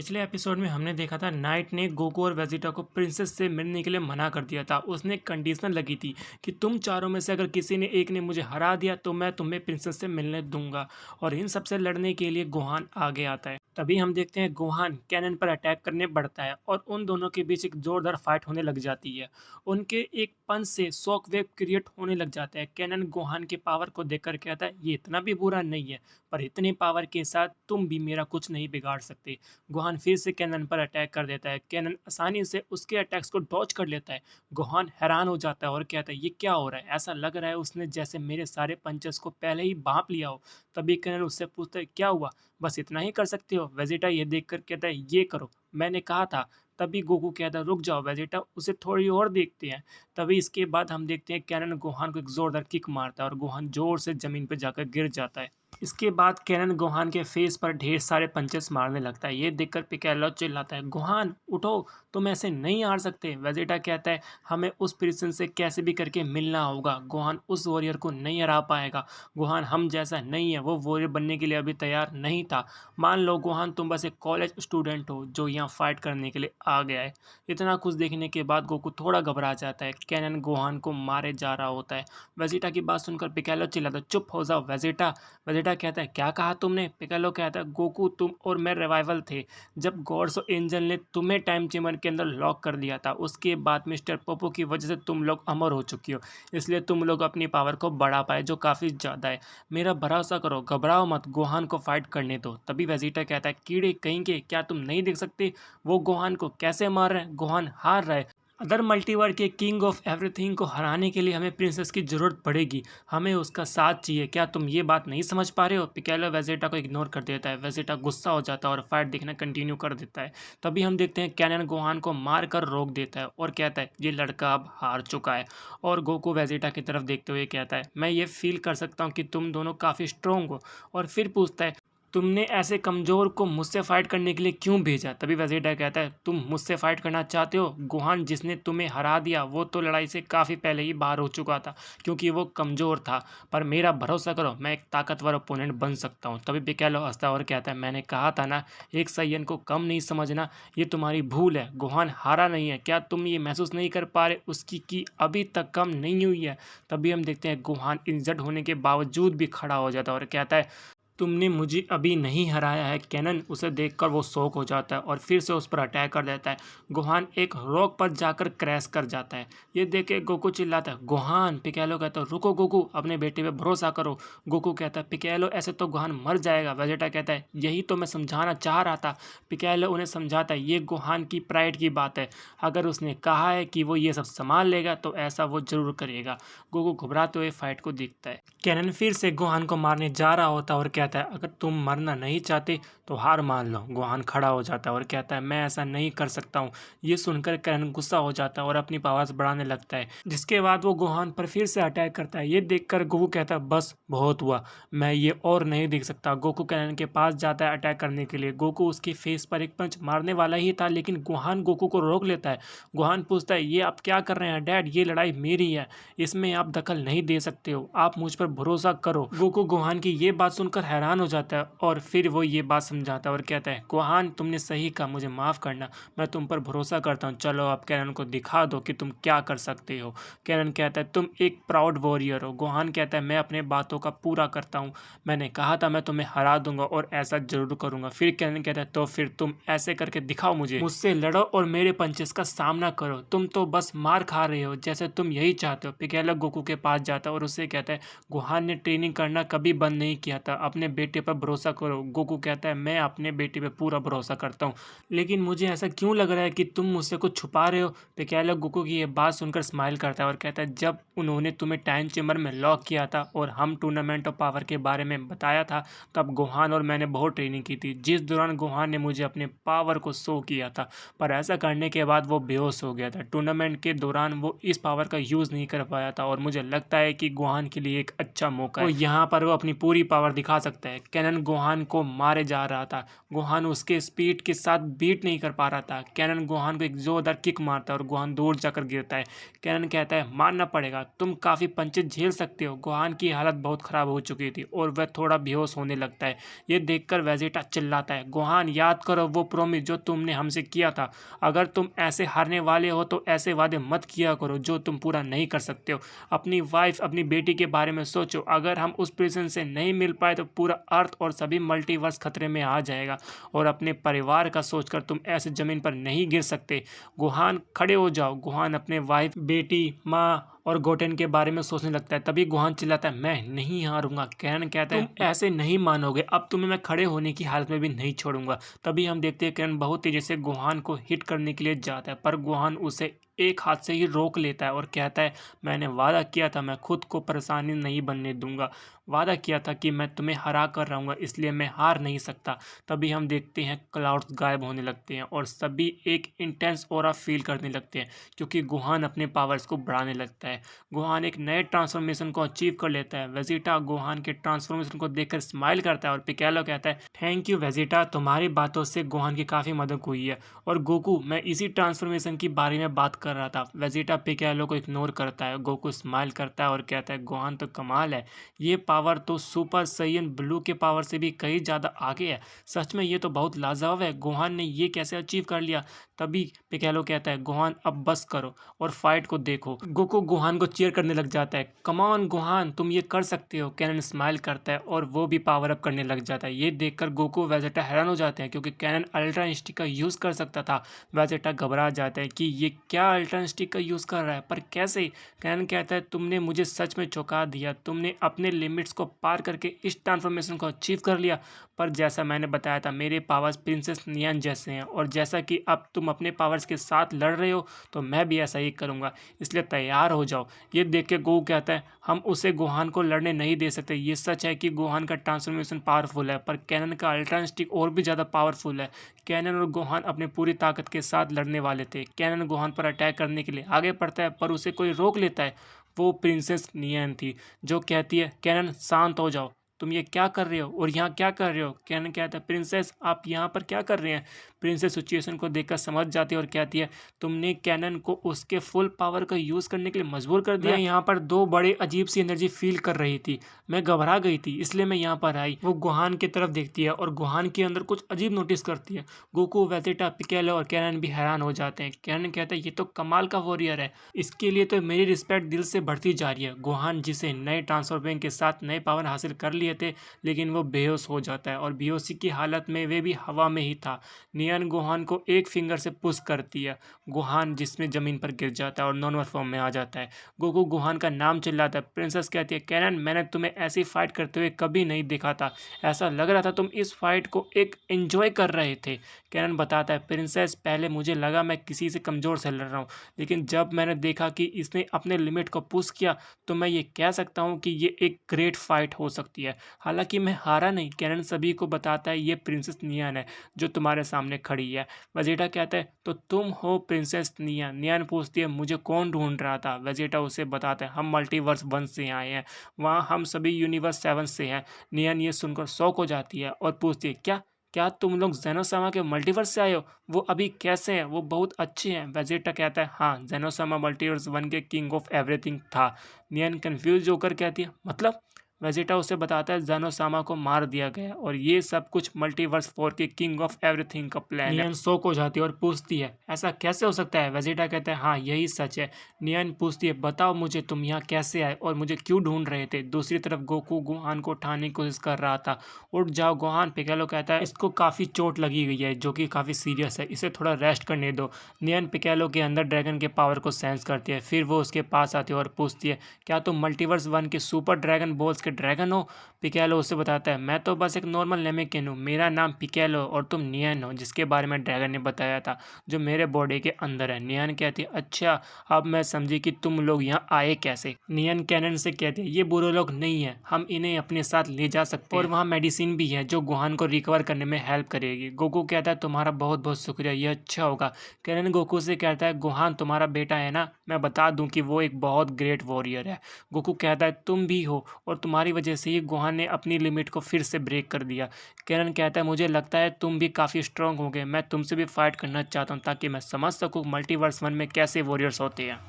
पिछले एपिसोड में हमने देखा था नाइट ने गोकू और वेजिटा को प्रिंसेस से मिलने के लिए मना कर दिया था। उसने कंडीशन लगी थी कि तुम चारों में से अगर किसी ने एक ने मुझे हरा दिया तो मैं तुम्हें प्रिंसेस से मिलने दूंगा। और इन सबसे लड़ने के लिए गोहान आगे आता है। तभी हम देखते हैं गोहान कैनन पर अटैक करने बढ़ता है और उन दोनों के बीच एक जोरदार फाइट होने लग जाती है। उनके एक पंच से शॉक वेव क्रिएट होने लग जाता है। कैनन गोहान के पावर को देखकर कहता है ये इतना भी बुरा नहीं है, पर इतने पावर के साथ तुम भी मेरा कुछ नहीं बिगाड़ सकते। गोहान फिर से कैनन पर अटैक कर देता है। कैनन आसानी से उसके अटैक्स को डॉज कर लेता है। गोहान हैरान हो जाता है और कहता है ये क्या हो रहा है। ऐसा लग रहा है उसने जैसे मेरे सारे पंचेस को पहले ही भांप लिया हो। तभी कैनन उससे पूछता है क्या हुआ, बस इतना ही कर सकते हो। वेजिटा ये देखकर कहता है ये करो, मैंने कहा था। तभी गोकू कहता है रुक जाओ वेजिटा, उसे थोड़ी और देखते हैं। तभी इसके बाद हम देखते हैं कैनन गोहान को एक जोरदार किक मारता है और गोहान जोर से जमीन पर जाकर गिर जाता है। इसके बाद कैनन गोहान के फेस पर ढेर सारे पंचेस मारने लगता है। ये देखकर पिकेलो चिल्लाता है गोहान उठो, तुम ऐसे नहीं हार सकते। वेजिटा कहता है हमें उस प्रिंसेस से कैसे भी करके मिलना होगा। गोहान उस वॉरियर को नहीं हरा पाएगा। गोहान हम जैसा नहीं है, वो वॉरियर बनने के लिए अभी तैयार नहीं था। मान लो गोहान तुम बस एक कॉलेज स्टूडेंट हो जो यहाँ फाइट करने के लिए आ गया है। इतना कुछ देखने के बाद गोकू थोड़ा घबरा जाता है। कैनन गोहान को मारे जा रहा होता है। वेजिटा की बात सुनकर पिकेलो चिल्लाता है चुप हो जाओ वेजिटा। वेजिटा कहता है क्या कहा तुमने। पिकालो कहता है गोकू तुम और मैं रिवाइवल थे जब गॉड्स और एंजल ने तुम्हें टाइम चेम्बर के अंदर लॉक कर दिया था। उसके बाद मिस्टर पोपो की वजह से तुम लोग अमर हो चुकी हो, इसलिए तुम लोग अपनी पावर को बढ़ा पाए जो काफ़ी ज़्यादा है। मेरा भरोसा करो, घबराओ मत, गोहान को फाइट करने दो। तभी वेजिटा कहता है कीड़े कहीं के, क्या तुम नहीं देख सकते वो गोहान को कैसे मार रहे हैं। गोहान हार रहा है। अदर मल्टीवर्ड के किंग ऑफ एवरीथिंग को हराने के लिए हमें प्रिंसेस की जरूरत पड़ेगी। हमें उसका साथ चाहिए, क्या तुम ये बात नहीं समझ पा रहे हो। पिकेलो वेजिटा को इग्नोर कर देता है। वेजिटा गुस्सा हो जाता है और फाइट देखना कंटिन्यू कर देता है। तभी हम देखते हैं कैनन गोहान को मार कर रोक देता है और कहता है ये लड़का अब हार चुका है। और गोकू वेजिटा की तरफ देखते हुए कहता है मैं ये फील कर सकता हूँ कि तुम दोनों काफ़ी स्ट्रोंग हो। और फिर पूछता है तुमने ऐसे कमज़ोर को मुझसे फाइट करने के लिए क्यों भेजा। तभी वेजिटा कहता है तुम मुझसे फाइट करना चाहते हो। गोहान जिसने तुम्हें हरा दिया वो तो लड़ाई से काफ़ी पहले ही बाहर हो चुका था क्योंकि वो कमज़ोर था। पर मेरा भरोसा करो, मैं एक ताकतवर ओपोनेंट बन सकता हूँ। तभी पिकेलो हंसता है और कहता है मैंने कहा था ना, एक साइयन को कम नहीं समझना, ये तुम्हारी भूल है। गोहान हारा नहीं है, क्या तुम ये महसूस नहीं कर पा रहे उसकी की अभी तक कम नहीं हुई है। तभी हम देखते हैं गोहान इंजर्ड होने के बावजूद भी खड़ा हो जाता है और कहता है तुमने मुझे अभी नहीं हराया है। कैनन उसे देखकर वो शॉक हो जाता है और फिर से उस पर अटैक कर देता है। गोहान एक रॉक पर जाकर क्रैश कर जाता है। ये देख के गोकू चिल्लाता है गोहान। पिकेलो कहता है रुको गोकू, अपने बेटे पे भरोसा करो। गोकू कहता है पिकेलो ऐसे तो गोहान मर जाएगा। वेजिटा कहता है यही तो मैं समझाना चाह रहा था। पिकेलो उन्हें समझाता है ये गोहान की प्राइड की बात है, अगर उसने कहा है कि वो ये सब संभाल लेगा तो ऐसा वो जरूर करेगा। गोकू घबराते हुए फाइट को देखता है। कैनन फिर से गोहान को मारने जा रहा होता है और कहता है अगर तुम मरना नहीं चाहते तो हार मान लो। गोहान खड़ा हो जाता है और कहता है मैं ऐसा नहीं कर सकता हूँ। ये सुनकर कैनन गुस्सा हो जाता है और अपनी आवाज़ बढ़ाने लगता है। जिसके बाद वो गोहान पर फिर से अटैक करता है। ये देखकर गोकू कहता है बस बहुत हुआ, मैं ये और नहीं देख सकता। गोकू कैनन के पास जाता है अटैक करने के लिए। गोकू उसके फेस पर एक पंच मारने वाला ही था लेकिन गोहान गोकू को रोक लेता है। गोहान पूछता है ये आप क्या कर रहे हैं डैड, ये लड़ाई मेरी है, इसमें आप दखल नहीं दे सकते हो, आप मुझ पर भरोसा करो। गोकू गोहान की ये बात सुनकर हैरान हो जाता है और फिर वो ये बात समझाता है और कहता है गोहान तुमने सही कहा, मुझे माफ़ करना, मैं तुम पर भरोसा करता हूँ। चलो अब कैनन को दिखा दो कि तुम क्या कर सकते हो। कैनन कहता है तुम एक प्राउड वॉरियर हो। गोहान कहता है मैं अपने बातों का पूरा करता हूँ, मैंने कहा था मैं तुम्हें हरा दूंगा और ऐसा जरूर करूंगा। फिर कैनन कहता है तो फिर तुम ऐसे करके दिखाओ, मुझसे लड़ो और मेरे पंचेस का सामना करो, तुम तो बस मार खा रहे हो जैसे तुम यही चाहते हो। पिकेलो गोकू के पास जाता है और उससे कहता है गोहान ने ट्रेनिंग करना कभी बंद नहीं किया था, अपने बेटे पर भरोसा करो। गोकू कहता है मैं अपने बेटे पर पूरा भरोसा करता हूँ, लेकिन मुझे ऐसा क्यों लग रहा है कि तुम मुझसे कुछ छुपा रहे हो। पिकेलो गोकू की ये बात सुनकर स्माइल करता है और कहता है जब उन्होंने तुम्हें टाइम चेम्बर में लॉक किया था और हम टूर्नामेंट ऑफ पावर के बारे में बताया था तब गोहान और मैंने बहुत ट्रेनिंग की थी, जिस दौरान गोहान ने मुझे अपने पावर को शो किया था, पर ऐसा करने के बाद वो बेहोश हो गया था। टूर्नामेंट के दौरान वो इस पावर का यूज़ नहीं कर पाया था और मुझे लगता है कि गोहान के लिए एक अच्छा मौका है, यहाँ पर वो अपनी पूरी पावर दिखा सकता सकता है। कैनन गोहान को मारे जा रहा था। गोहान उसके स्पीड के साथ बीट नहीं कर पा रहा था। कैनन गोहान को एक जोरदार किक मारता है और गोहान दूर जाकर गिरता है। कैनन कहता है मारना पड़ेगा, तुम काफ़ी पंचेज झेल सकते हो। गोहान की हालत बहुत ख़राब हो चुकी थी और वह थोड़ा बेहोश होने लगता है। ये देखकर वेजिटा चिल्लाता है, गोहान याद करो वो प्रॉमिस जो तुमने हमसे किया था। अगर तुम ऐसे हारने वाले हो तो ऐसे वादे मत किया करो जो तुम पूरा नहीं कर सकते हो। अपनी वाइफ, अपनी बेटी के बारे में सोचो। अगर हम उस प्रिजन से नहीं मिल पाए तो पूरा अर्थ और सभी मल्टीवर्स खतरे में आ जाएगा। और अपने परिवार का सोचकर तुम ऐसे जमीन पर नहीं गिर सकते। गोहान खड़े हो जाओ। गोहान अपने वाइफ, बेटी, माँ और गोटेन के बारे में सोचने लगता है। तभी गोहान चिल्लाता है, मैं नहीं हारूंगा। कैनन कहता है, तुम ऐसे नहीं मानोगे, अब तुम्हें मैं खड़े होने की हालत में भी नहीं छोड़ूंगा। तभी हम देखते हैं कैनन बहुत तेजी से गोहान को हिट करने के लिए जाता है, पर गोहान उसे एक हाथ से ही रोक लेता है और कहता है, मैंने वादा किया था मैं खुद को परेशानी नहीं बनने दूंगा। वादा किया था कि मैं तुम्हें हरा कर रहूंगा, इसलिए मैं हार नहीं सकता। तभी हम देखते हैं क्लाउड्स गायब होने लगते हैं और सभी एक इंटेंस ऑरा फील करने लगते हैं, क्योंकि गोहान अपने पावर्स को बढ़ाने लगता है। गोहान एक नए ट्रांसफॉर्मेशन को अचीव कर लेता है। वेजिटा गोहान के ट्रांसफॉर्मेशन को देखकर स्माइल करता है और पिकेलो कहता है, थैंक यू वेजिटा, तुम्हारी बातों से गोहान की काफ़ी मदद हुई है। और गोकू, मैं इसी ट्रांसफॉर्मेशन की बारे में बात कर रहा था। वेजिटा पिकेलो को इग्नोर करता है। गोकू स्माइल करता है और कहता है, गोहान तो कमाल है, ये पावर तो सुपर सैयन ब्लू के पावर से भी कहीं ज़्यादा आगे है। सच में ये तो बहुत लाजवाब है, गोहान ने ये कैसे अचीव कर लिया। तभी पिकेलो कहता है, गोहान अब बस करो और फाइट को देखो। गोकू गोहान को चीयर करने लग जाता है, कम ऑन गोहान, तुम ये कर सकते हो। कैनन स्माइल करता है और वो भी पावर अप करने लग जाता है। ये देखकर गोकू वेजिटा हैरान हो जाते हैं, क्योंकि कैनन अल्ट्रा इंस्टिक का यूज़ कर सकता था। वेजिटा घबरा जाता है कि ये क्या अल्ट्रा इंस्टिक का यूज़ कर रहा है, पर कैसे। कैनन कहता है, तुमने मुझे सच में चौंका दिया, तुमने अपने लिमिट्स को पार करके इस ट्रांसफॉर्मेशन को अचीव कर लिया। पर जैसा मैंने बताया था, मेरे पावर्स प्रिंसेस नियन जैसे हैं, और जैसा कि अब तुम अपने पावर्स के साथ लड़ रहे हो तो मैं भी ऐसा ही करूंगा, इसलिए तैयार हो जाओ। ये देख के गोकू कहता है, हम उसे गोहान को लड़ने नहीं दे सकते। ये सच है कि गोहान का ट्रांसफॉर्मेशन पावरफुल है, पर कैनन का अल्ट्रा इंस्टिंक्ट और भी ज़्यादा पावरफुल है। कैनन और गोहान अपने पूरी ताकत के साथ लड़ने वाले थे। कैनन गोहान पर अटैक करने के लिए आगे बढ़ता है, पर उसे कोई रोक लेता है। वो प्रिंसेस नियन थी, जो कहती है, कैनन शांत हो जाओ, तुम ये क्या कर रहे हो और यहाँ क्या कर रहे हो। कैनन कहता है, प्रिंसेस आप यहाँ पर क्या कर रहे हैं। प्रिंसेस सिचुएशन को देखकर समझ जाती है और कहती है, तुमने कैनन को उसके फुल पावर का यूज़ करने के लिए मजबूर कर दिया। मैं यहाँ पर दो बड़े अजीब सी एनर्जी फील कर रही थी, मैं घबरा गई थी, इसलिए मैं यहाँ पर आई। वो गोहान की तरफ देखती है और गोहान के अंदर कुछ अजीब नोटिस करती है। गोकू, वेजिटा, पिकेलो और कैनन भी हैरान हो जाते हैं। कैनन कहता है, ये तो कमाल का वॉरियर है, इसके लिए तो मेरी रिस्पेक्ट दिल से बढ़ती जा रही है। गोहान, जिसे नए ट्रांसफॉर्मिंग के साथ नए पावर हासिल कर लिए थे, लेकिन वो बेहोश हो जाता है और बेहोशी की हालत में वे भी हवा में ही था। नियन गोहान को एक फिंगर से पुश करती है। गोहान जिसमें जमीन पर गिर जाता है और नॉर्मल फॉर्म में आ जाता है। गोकू गोहान का नाम चिल्लाता है। प्रिंसेस कहती है, कैनन, मैंने तुम्हें ऐसी फाइट करते हुए कभी नहीं देखा था, ऐसा लग रहा था तुम इस फाइट को एक एंजॉय कर रहे थे। कैनन बताता है, प्रिंसेस, पहले मुझे लगा मैं किसी से कमज़ोर से लड़ रहा हूँ, लेकिन जब मैंने देखा कि इसने अपने लिमिट को पुश किया तो मैं ये कह सकता हूँ कि ये एक ग्रेट फाइट हो सकती है। हालांकि मैं हारा नहीं। कैनन सभी को बताता है, ये प्रिंसेस नियन है जो तुम्हारे सामने खड़ी है। वेजिटा कहता है, तो तुम हो प्रिंसेस नियन। नियन पूछती है, मुझे कौन ढूंढ रहा था। वेजिटा उसे बताता है, हम मल्टीवर्स 1 से आए हैं, वहाँ हम सभी यूनिवर्स 7 से हैं। नियन ये सुनकर शॉक हो जाती है और पूछती है, क्या क्या तुम लोग जेनोसामा के मल्टीवर्स से आए हो। वो अभी कैसे हैं, वो बहुत अच्छे हैं। वेजिटा कहता है, हाँ, जेनोसामा मल्टीवर्स 1 के किंग ऑफ एवरीथिंग था। नियन कंफ्यूज होकर कहती है, मतलब। वेजिटा उसे बताता है, जेनोसामा को मार दिया गया और ये सब कुछ मल्टीवर्स 4 के किंग ऑफ एवरीथिंग का प्लान है। नियन शॉक हो जाती है और पूछती है, ऐसा कैसे हो सकता है। वेजिटा कहता है, हाँ, यही सच है। नियन पूछती है, बताओ मुझे, तुम यहाँ कैसे आए और मुझे क्यों ढूंढ रहे थे। दूसरी तरफ गोकू गोहान को उठाने की कोशिश कर रहा था। उठ जाओ गोहान। पिकेलो कहता है, इसको काफ़ी चोट लगी गई है, जो कि काफ़ी सीरियस है, इसे थोड़ा रेस्ट करने दो। नियन पिकेलो के अंदर ड्रैगन के पावर को सेंस करती है। फिर वो उसके पास आती है और पूछती है, क्या तुम मल्टीवर्स 1 के सुपर ड्रैगन बॉल्स के ड्रैगन हो। पिकेलो उसे बताता है, मैं तो बस एक नॉर्मल नेमेकिन हूँ, मेरा नाम पिकेलो और तुम नियन हो, जिसके बारे में ड्रैगन ने बताया था, जो मेरे बॉडी के अंदर है। नियन कहती है, अच्छा, अब मैं समझी कि तुम लोग यहाँ आए कैसे। नियन कैनन से कहते हैं, ये बुरे लोग नहीं है, हम इन्हें अपने साथ ले जा सकते हैं और वहाँ मेडिसिन भी है जो गोहान को रिकवर करने में हेल्प करेगी। गोकू कहता है, तुम्हारा बहुत बहुत शुक्रिया, ये अच्छा होगा। कैनन गोकू से कहता है, गोहान तुम्हारा बेटा है ना, मैं बता दूं कि वो एक बहुत ग्रेट वॉरियर है। गोकू कहता है, तुम भी हो और तुम्हारे तुम्हारी वजह से ही गोहान ने अपनी लिमिट को फिर से ब्रेक कर दिया। कैनन कहता है मुझे लगता है तुम भी काफ़ी स्ट्रांग हो गए, मैं तुमसे भी फाइट करना चाहता हूँ ताकि मैं समझ सकूँ मल्टीवर्स 1 में कैसे वॉरियर्स होते हैं।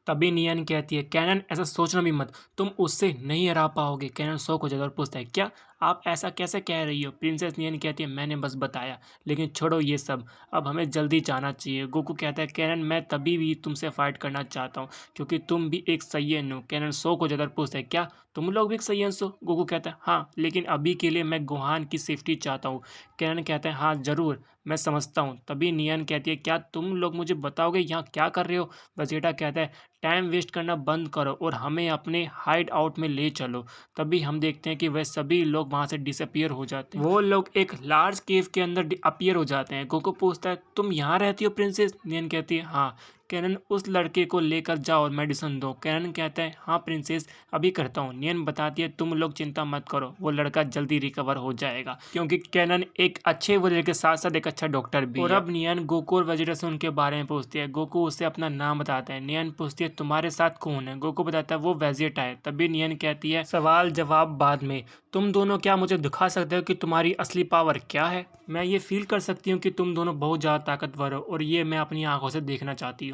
तभी नियन कहती है कैनन ऐसा सोचना भी मत, तुम उससे नहीं हरा पाओगे। कैनन शॉक हो जाता है और पूछता है क्या आप ऐसा कैसे कह रही हो। प्रिंसेस नियन कहती है मैंने बस बताया, लेकिन छोड़ो ये सब, अब हमें जल्दी जाना चाहिए। गोकू कहता है कैनन मैं तभी भी तुमसे फाइट करना चाहता हूँ क्योंकि तुम भी एक सैयन हो। कैनन शॉक हो जाता है और पूछता है क्या तुम लोग भी एक सैयन हो। गोकू कहता है हाँ, लेकिन अभी के लिए मैं गोहान की सेफ्टी चाहता हूँ। कैनन कहता है हाँ ज़रूर, मैं समझता हूँ। तभी नियन कहती है क्या तुम लोग मुझे बताओगे यहाँ क्या कर रहे हो। वेजिटा कहता है टाइम वेस्ट करना बंद करो और हमें अपने हाइड आउट में ले चलो। तभी हम देखते हैं कि वह सभी लोग वहाँ से डिसअपियर हो जाते हैं। वो लोग एक लार्ज केव के अंदर अपीयर हो जाते हैं। गोकू पूछता है तुम यहाँ रहती हो प्रिंसेस। नियन कहती है हाँ। कैनन उस लड़के को लेकर जाओ और मेडिसिन दो। कैनन कहता है हाँ प्रिंसेस, अभी करता हूँ। नियन बताती है तुम लोग चिंता मत करो, वो लड़का जल्दी रिकवर हो जाएगा क्योंकि कैनन एक अच्छे वॉरियर के साथ साथ एक अच्छा डॉक्टर भी है। और अब नियन गोकू और वेजिटा से उनके बारे में पूछती है। गोकू उसे अपना नाम बताता है। नियन पूछती है तुम्हारे साथ कौन है। गोकू बताता है वो वेजिटा है। तभी नियन कहती है सवाल जवाब बाद में, तुम दोनों क्या मुझे दिखा सकते हो कि तुम्हारी असली पावर क्या है। मैं ये फील कर सकती हूँ कि तुम दोनों बहुत ज़्यादा ताकतवर हो और ये मैं अपनी आंखों से देखना चाहती हूँ।